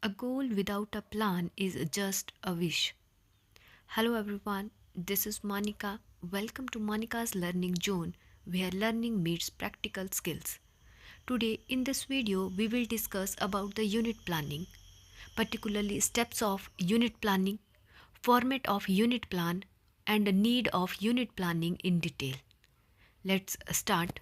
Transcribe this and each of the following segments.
A goal without a plan is just a wish. Hello everyone, this is Monica. Welcome to Monica's Learning Zone, where learning meets practical skills. Today in this video we will discuss about the unit planning, particularly steps of unit planning, format of unit plan and the need of unit planning in detail. Let's start.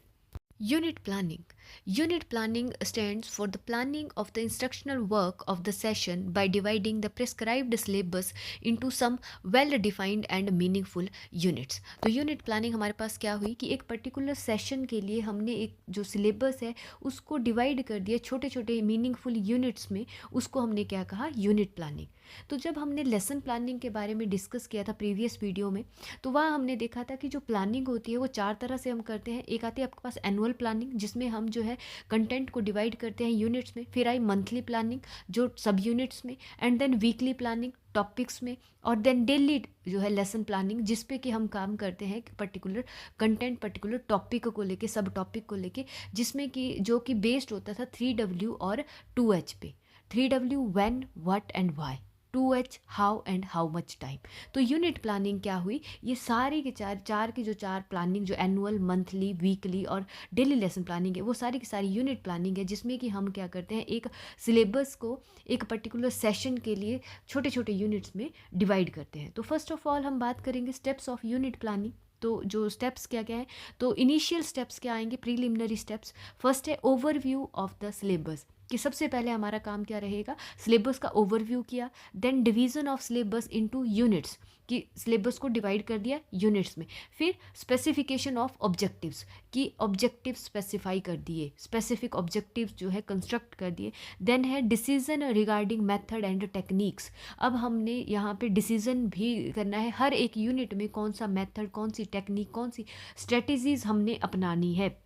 Unit planning. Unit planning stands for the planning of the instructional work of the session by dividing the prescribed syllabus into some well defined and meaningful units. तो unit planning हमारे पास क्या हुई कि एक particular session के लिए हमने एक जो सिलेबस है उसको डिवाइड कर दिया छोटे छोटे मीनिंगफुल यूनिट्स में, उसको हमने क्या कहा, यूनिट प्लानिंग। तो जब हमने लेसन प्लानिंग के बारे में डिस्कस किया था प्रीवियस वीडियो में, तो वहाँ हमने देखा था कि जो प्लानिंग होती है वो चार तरह से हम करते हैं। एक आती है आपके पास एनुअल प्लानिंग, जिसमें हम जो है कंटेंट को डिवाइड करते हैं यूनिट्स में। फिर आई मंथली प्लानिंग जो सब यूनिट्स में, and then weekly planning topics में, और देन डेली जो है लेसन प्लानिंग जिस पे कि हम काम करते हैं पर्टिकुलर कंटेंट पर्टिकुलर टॉपिक को लेके, सब टॉपिक को लेके, जिसमें कि जो कि बेस्ड होता था 3W और 2H पे। 3W when, what and why, 2H how and how much time. तो यूनिट प्लानिंग क्या हुई, ये सारी के चार प्लानिंग जो एनुअल, मंथली, वीकली और डेली लेसन प्लानिंग है, वो सारी की सारी यूनिट प्लानिंग है, जिसमें कि हम क्या करते हैं, एक सिलेबस को एक पर्टिकुलर सेशन के लिए छोटे छोटे यूनिट्स में डिवाइड करते हैं। तो फर्स्ट ऑफ ऑल हम बात करेंगे स्टेप्स ऑफ यूनिट प्लानिंग। तो जो स्टेप्स क्या क्या है, तो इनिशियल स्टेप्स क्या आएंगे, प्रीलिमिनरी स्टेप्स। फर्स्ट है ओवरव्यू ऑफ द सिलेबस, कि सबसे पहले हमारा काम क्या रहेगा, सिलेबस का ओवरव्यू किया। Then division of syllabus into units, कि सिलेबस को डिवाइड कर दिया यूनिट्स में। फिर स्पेसिफिकेशन ऑफ ऑब्जेक्टिव्स, कि ऑब्जेक्टिव स्पेसिफाई कर दिए, स्पेसिफिक ऑब्जेक्टिव्स जो है कंस्ट्रक्ट कर दिए। देन है decision regarding method and techniques. अब हमने यहाँ पे डिसीजन भी करना है हर एक यूनिट में, कौन सा मेथड, कौन सी टेक्निक, कौन सी स्ट्रेटजीज हमने अपनानी है।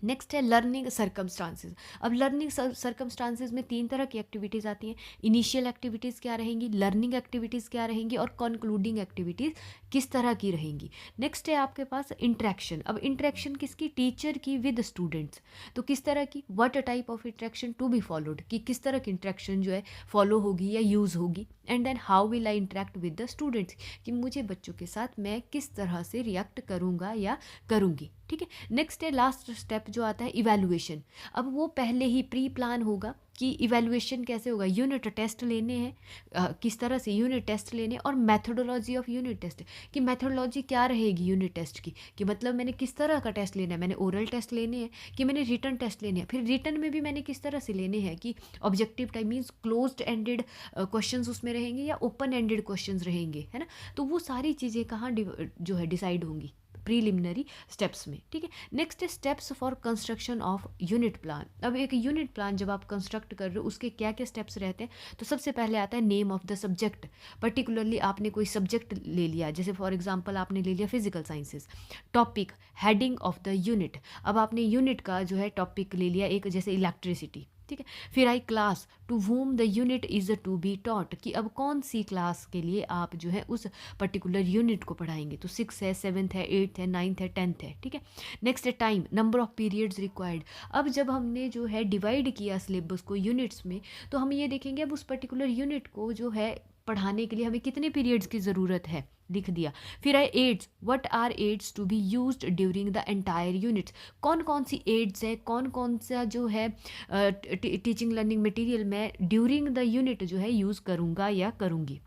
नेक्स्ट है लर्निंग सर्कमस्टांसेस। अब लर्निंग सर्कमस्टांसेस में तीन तरह की एक्टिविटीज़ आती हैं। इनिशियल एक्टिविटीज़ क्या रहेंगी, लर्निंग एक्टिविटीज़ क्या रहेंगी, और कंक्लूडिंग एक्टिविटीज़ किस तरह की रहेंगी। नेक्स्ट है आपके पास इंटरेक्शन। अब इंटरेक्शन किसकी, टीचर की विद स्टूडेंट्स। तो किस तरह की, what type of interaction to be followed, कि किस तरह की इंटरेक्शन जो है फॉलो होगी या यूज़ होगी। And then how will I interact with the students, कि मुझे बच्चों के साथ मैं किस तरह से रिएक्ट करूँगा या करूँगी। ठीक है। नेक्स्ट है लास्ट स्टेप जो आता है इवैल्यूएशन। अब वो पहले ही प्री प्लान होगा कि इवैल्यूएशन कैसे होगा, यूनिट टेस्ट लेने हैं, किस तरह से यूनिट टेस्ट लेने, और मेथोडोलॉजी ऑफ यूनिट टेस्ट, कि मेथोडोलॉजी क्या रहेगी यूनिट टेस्ट की, कि मतलब मैंने किस तरह का टेस्ट लेना है, मैंने ओरल टेस्ट लेने हैं कि मैंने रिटन टेस्ट लेने हैं। फिर रिटन में भी मैंने किस तरह से लेने हैं, कि objective type means closed ended questions उसमें रहेंगे या ओपन एंडेड क्वेश्चंस रहेंगे, है ना। तो वो सारी चीज़ें कहाँ जो है डिसाइड होंगी, प्रीलिमिनरी स्टेप्स में। ठीक है। Next steps for construction of unit plan. अब एक यूनिट प्लान जब आप कंस्ट्रक्ट कर रहे हो उसके क्या क्या स्टेप्स रहते हैं, तो सबसे पहले आता है name of the subject. Particularly आपने कोई सब्जेक्ट ले लिया, जैसे फॉर एग्जांपल आपने ले लिया physical sciences. Topic, heading of the unit, अब आपने यूनिट का जो है टॉपिक ले लिया एक, जैसे इलेक्ट्रिसिटी। ठीक है। फिर आई class, to whom the unit is to be taught, कि अब कौन सी क्लास के लिए आप जो है उस पर्टिकुलर यूनिट को पढ़ाएंगे, तो 6 है, 7th है, 8th है, 9th है, 10th है। ठीक है। नेक्स्ट है time, number of periods required. अब जब हमने जो है डिवाइड किया सिलेबस को यूनिट्स में, तो हम ये देखेंगे अब उस पर्टिकुलर यूनिट को जो है पढ़ाने के लिए हमें कितने पीरियड्स की ज़रूरत है, लिख दिया। फिर है aids, what are aids to be used during the entire units, कौन कौन सी एड्स है, कौन कौन सा जो है टीचिंग लर्निंग मटेरियल मैं ड्यूरिंग द यूनिट जो है यूज़ करूँगा या करूँगी।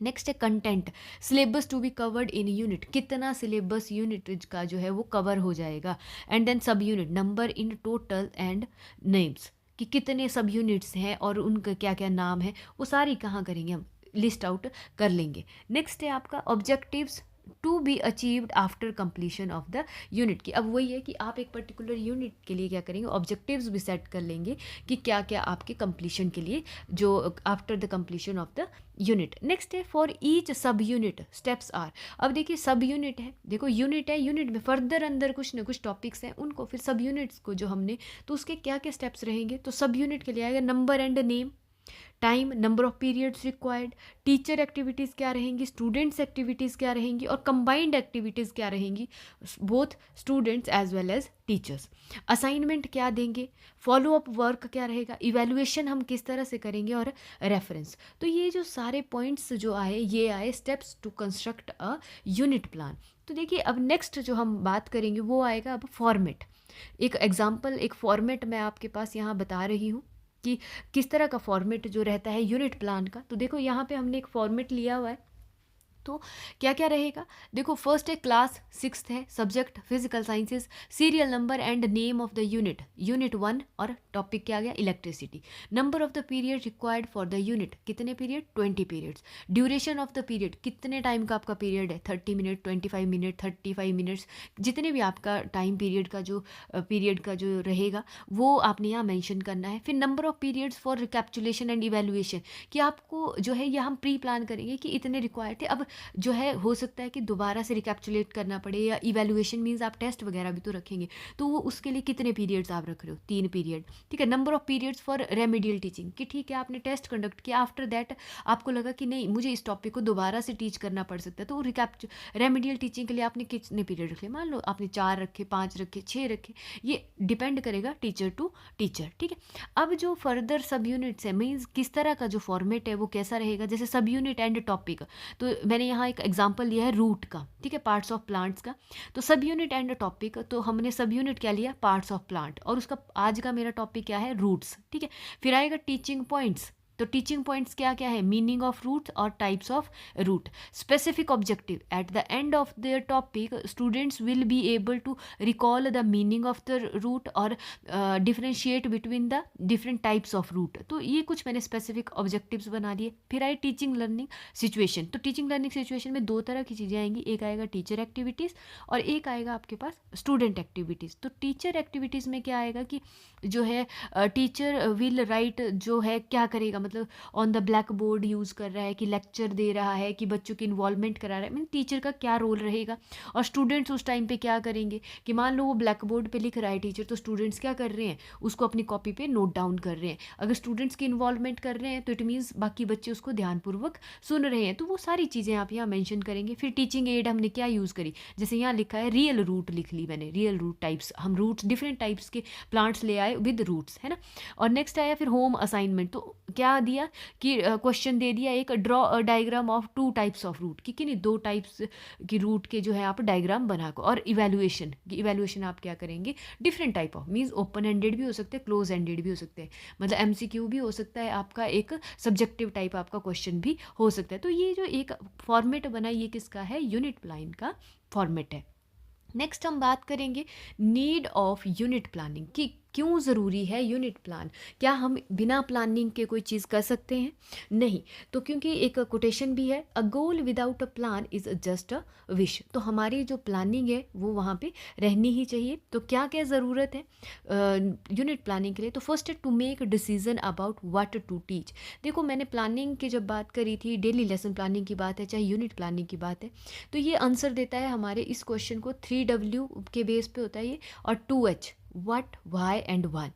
नेक्स्ट है content, syllabus to be covered in unit, कितना सिलेबस यूनिट का जो है वो कवर हो जाएगा। And then sub unit, number in total and names, कि कितने सब यूनिट्स हैं और उनका क्या क्या नाम है, वो सारी कहाँ करेंगे हम, लिस्ट आउट कर लेंगे। नेक्स्ट है आपका objectives to be achieved after completion of the unit, की अब वही है कि आप एक पर्टिकुलर यूनिट के लिए क्या करेंगे, ऑब्जेक्टिव्स भी सेट कर लेंगे कि क्या क्या आपके कंप्लीशन के लिए जो after the completion of the unit. Next है for each sub unit steps are. अब देखिए सब यूनिट है, देखो यूनिट है, यूनिट में फर्दर अंदर कुछ ना कुछ टॉपिक्स हैं, उनको फिर सब यूनिट्स को जो हमने, तो उसके क्या क्या स्टेप्स रहेंगे, तो सब यूनिट के लिए आएगा number and name, time, number of periods required, teacher activities क्या रहेंगी, स्टूडेंट्स एक्टिविटीज़ क्या रहेंगी और कंबाइंड एक्टिविटीज़ क्या रहेंगी, both students as well as teachers. Assignment क्या देंगे, फॉलो अप वर्क क्या रहेगा, इवैल्यूएशन हम किस तरह से करेंगे और रेफरेंस। तो ये जो सारे पॉइंट्स जो आए ये आए steps to construct a unit plan. तो देखिए अब नेक्स्ट जो हम बात करेंगे वो आएगा अब फॉर्मेट। एक एग्जाम्पल, एक फॉर्मेट मैं आपके पास यहाँ बता रही हूँ कि किस तरह का फॉर्मेट जो रहता है यूनिट प्लान का। तो देखो यहाँ पे हमने एक फॉर्मेट लिया हुआ है, तो क्या क्या रहेगा, देखो फर्स्ट है क्लास 6th है, subject physical sciences, serial number and name of the unit, unit 1 और टॉपिक क्या आ गया electricity, number of the period required for the unit, कितने period 20 periods, duration of the period, कितने टाइम का आपका पीरियड है 30 मिनट 25 मिनट 35 मिनट्स, जितने भी आपका टाइम पीरियड का जो रहेगा वो आपने यहाँ मेंशन करना है। फिर number of periods for recapitulation and evaluation, कि आपको जो है ये हम प्री प्लान करेंगे कि इतने रिक्वायर्ड थे, अब जो है हो सकता है कि दोबारा से रिकैप्चुलेट करना पड़े, या इवैल्यूएशन मीन्स आप टेस्ट वगैरह भी तो रखेंगे, तो वो उसके लिए कितने पीरियड्स आप रख रहे हो 3 पीरियड, ठीक है। Number of periods for remedial teaching, कि ठीक है आपने टेस्ट कंडक्ट किया, आफ्टर दैट आपको लगा कि नहीं मुझे इस टॉपिक को दोबारा से टीच करना पड़ सकता है, तो रेमेडियल टीचिंग के लिए आपने कितने पीरियड रखे, मान लो आपने 4 रखे 5 रखे 6 रखे, ये डिपेंड करेगा टीचर टू टीचर, ठीक है। अब जो फर्दर सब यूनिट्स है मीन्स किस तरह का जो फॉर्मेट है वो कैसा रहेगा, जैसे सब यूनिट एंड टॉपिक, तो मैंने यहाँ एक एग्जांपल लिया है रूट का, ठीक है, पार्ट्स ऑफ प्लांट्स का। तो सब यूनिट एंड टॉपिक, तो हमने सब यूनिट क्या लिया पार्ट्स ऑफ प्लांट, और उसका आज का मेरा टॉपिक क्या है रूट्स, ठीक है। फिर आएगा टीचिंग पॉइंट्स, तो टीचिंग पॉइंट्स क्या क्या है, मीनिंग ऑफ रूट्स और types of root, specific objective, at the end of their topic students will be able to recall the meaning of the root और differentiate between the different types of root, तो ये कुछ मैंने specific objectives बना दिए। फिर आए teaching learning situation, तो टीचिंग लर्निंग सिचुएशन में 2 तरह की चीज़ें आएंगी, एक आएगा टीचर एक्टिविटीज़ और एक आएगा आपके पास स्टूडेंट एक्टिविटीज़। तो टीचर एक्टिविटीज़ में क्या आएगा कि जो है टीचर विल राइट, जो है क्या करेगा, मतलब on the black board use कर रहा है कि लेक्चर दे रहा है कि बच्चों की इन्वॉल्वमेंट करा रहा है, मीन टीचर का क्या रोल रहेगा। और स्टूडेंट्स उस टाइम पे क्या करेंगे कि मान लो वो ब्लैक बोर्ड पे लिख रहा है टीचर, तो स्टूडेंट्स क्या कर रहे हैं उसको अपनी कॉपी पे नोट डाउन कर रहे हैं। अगर स्टूडेंट्स की इन्वॉल्वमेंट कर रहे हैं तो इट मीन्स बाकी बच्चे उसको ध्यानपूर्वक सुन रहे हैं, तो वो सारी चीज़ें आप यहाँ मेंशन करेंगे। फिर टीचिंग एड हमने क्या यूज़ करी, जैसे यहाँ लिखा है रियल रूट लिख ली मैंने, रियल रूट टाइप्स, हम रूट्स डिफरेंट टाइप्स के प्लांट्स ले आए विद रूट्स, है ना। और नेक्स्ट आया फिर होम असाइनमेंट, तो क्या दिया कि क्वेश्चन दे दिया एक draw a diagram of 2 types of root, कि नहीं 2 टाइप्स की रूट के जो है आप डायग्राम बना को। और इवैल्यूएशन आप क्या करेंगे, different type of means open ended भी हो सकते हैं क्लोज एंडेड भी हो सकते हैं, मतलब एमसीक्यू भी हो सकता है आपका, एक सब्जेक्टिव टाइप आपका क्वेश्चन भी हो सकता है। तो ये जो एक फॉर्मेट बना ये किसका है, यूनिट प्लान का फॉर्मेट है। नेक्स्ट हम बात करेंगे नीड ऑफ यूनिट प्लानिंग, कि क्यों ज़रूरी है यूनिट प्लान, क्या हम बिना प्लानिंग के कोई चीज़ कर सकते हैं, नहीं। तो क्योंकि एक कोटेशन भी है, a goal without a plan is just a wish, तो हमारी जो प्लानिंग है वो वहाँ पे रहनी ही चाहिए। तो क्या क्या ज़रूरत है यूनिट प्लानिंग के लिए, तो फर्स्ट है to make decision about what to teach. देखो मैंने प्लानिंग की जब बात करी थी, डेली लेसन प्लानिंग की बात है चाहे यूनिट प्लानिंग की बात है, तो ये आंसर देता है हमारे इस क्वेश्चन को 3W के बेस पे होता है ये, और 2H what why and one,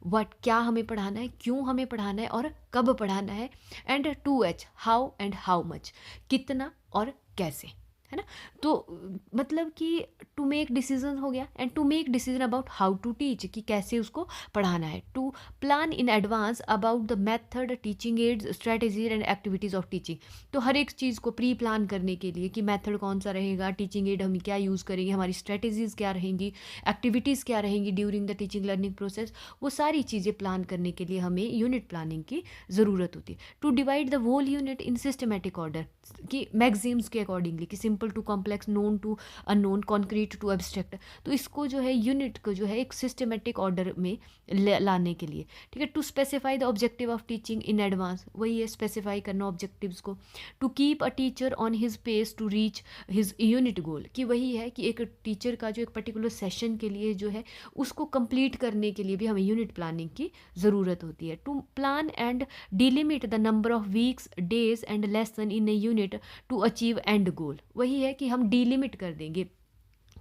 what क्या हमें पढ़ाना है, क्यों हमें पढ़ाना है और कब पढ़ाना है, and 2H how and how much, कितना और कैसे, है ना। तो मतलब कि टू मेक डिसीजन हो गया, and to make decision about how to teach, कि कैसे उसको पढ़ाना है। To plan in advance about the method, teaching aids, strategies and activities of teaching, तो हर एक चीज़ को प्री प्लान करने के लिए कि मेथड कौन सा रहेगा, टीचिंग एड हम क्या यूज़ करेंगे, हमारी स्ट्रेटजीज़ क्या रहेंगी, एक्टिविटीज़ क्या रहेंगी during the teaching learning process, वो सारी चीज़ें प्लान करने के लिए हमें यूनिट प्लानिंग की ज़रूरत होती है। To divide the whole unit in systematic order, कि मैगजीम्स के अकॉर्डिंगली, कि simple to complex, known to unknown, concrete to abstract, तो इसको जो है यूनिट को जो है एक सिस्टमेटिक ऑर्डर में लाने के लिए, ठीक है। To specify the objective of teaching in advance, वही है स्पेसिफाई करना ऑब्जेक्टिव्स को। To keep a teacher on his pace to reach his unit goal, कि वही है कि एक टीचर का जो एक पर्टिकुलर सेशन के लिए जो है उसको कंप्लीट करने के लिए भी हमें यूनिट प्लानिंग की ज़रूरत होती है। To plan and delimit the number of weeks, days and lesson in a unit to achieve and goal, वही है कि हम डिलिमिट कर देंगे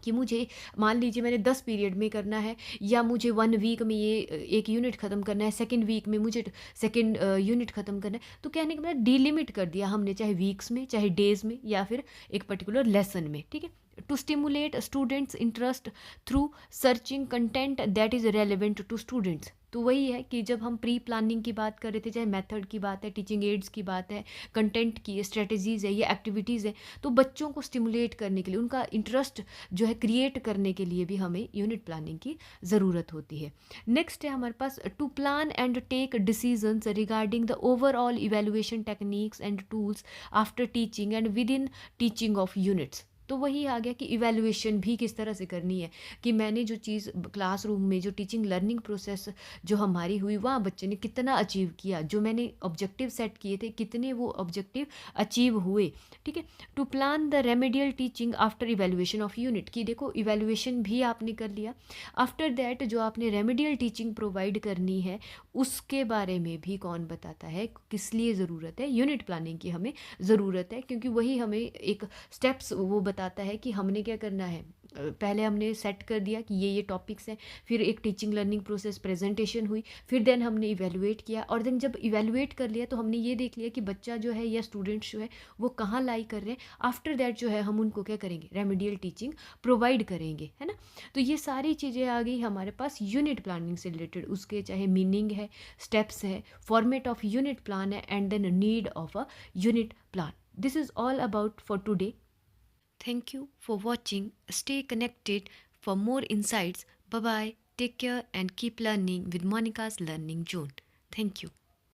कि मुझे मान लीजिए मैंने 10 पीरियड में करना है, या मुझे 1 वीक में ये एक यूनिट ख़त्म करना है, सेकंड वीक में मुझे सेकंड यूनिट ख़त्म करना है। तो कहने का मतलब डिलिमिट कर दिया हमने, चाहे वीक्स में, चाहे डेज़ में, या फिर एक पर्टिकुलर लेसन में, ठीक है। To stimulate students interest through searching content that is relevant to students. तो वही है कि जब हम प्री प्लानिंग की बात कर रहे थे, चाहे मेथड की बात है, टीचिंग एड्स की बात है, कंटेंट की स्ट्रेटजीज़ है, या एक्टिविटीज़ है, तो बच्चों को स्टिमुलेट करने के लिए, उनका इंटरेस्ट जो है क्रिएट करने के लिए भी हमें यूनिट प्लानिंग की ज़रूरत होती है। नेक्स्ट है हमारे पास to plan and take decisions regarding the overall evaluation techniques and tools after teaching and within teaching of units. तो वही आ गया कि इवैल्यूएशन भी किस तरह से करनी है, कि मैंने जो चीज़ क्लासरूम में, जो टीचिंग लर्निंग प्रोसेस जो हमारी हुई, वहाँ बच्चे ने कितना अचीव किया, जो मैंने ऑब्जेक्टिव सेट किए थे कितने वो ऑब्जेक्टिव अचीव हुए, ठीक है। To plan the remedial teaching after evaluation of unit, कि देखो इवैल्यूएशन भी आपने कर लिया, आफ्टर दैट जो आपने रेमेडियल टीचिंग प्रोवाइड करनी है उसके बारे में भी कौन बताता है, किस लिए ज़रूरत है, यूनिट प्लानिंग की हमें ज़रूरत है, क्योंकि वही हमें एक स्टेप्स वो बताता है कि हमने क्या करना है। पहले हमने सेट कर दिया कि ये टॉपिक्स हैं, फिर एक टीचिंग लर्निंग प्रोसेस प्रेजेंटेशन हुई, फिर देन हमने इवैल्यूएट किया, और देन जब इवैल्यूएट कर लिया तो हमने ये देख लिया कि बच्चा जो है या स्टूडेंट्स जो है वो कहाँ लाई कर रहे हैं। आफ्टर दैट जो है हम उनको क्या करेंगे, रेमेडियल टीचिंग प्रोवाइड करेंगे, है ना। तो ये सारी चीज़ें आ गई हमारे पास यूनिट प्लानिंग से रिलेटेड, उसके चाहे मीनिंग है, स्टेप्स है, फॉर्मेट ऑफ यूनिट प्लान है, and then need of a unit plan. This is all about for today. Thank you for watching. Stay connected for more insights. Bye bye. Take care and keep learning with Monica's Learning Zone. Thank you.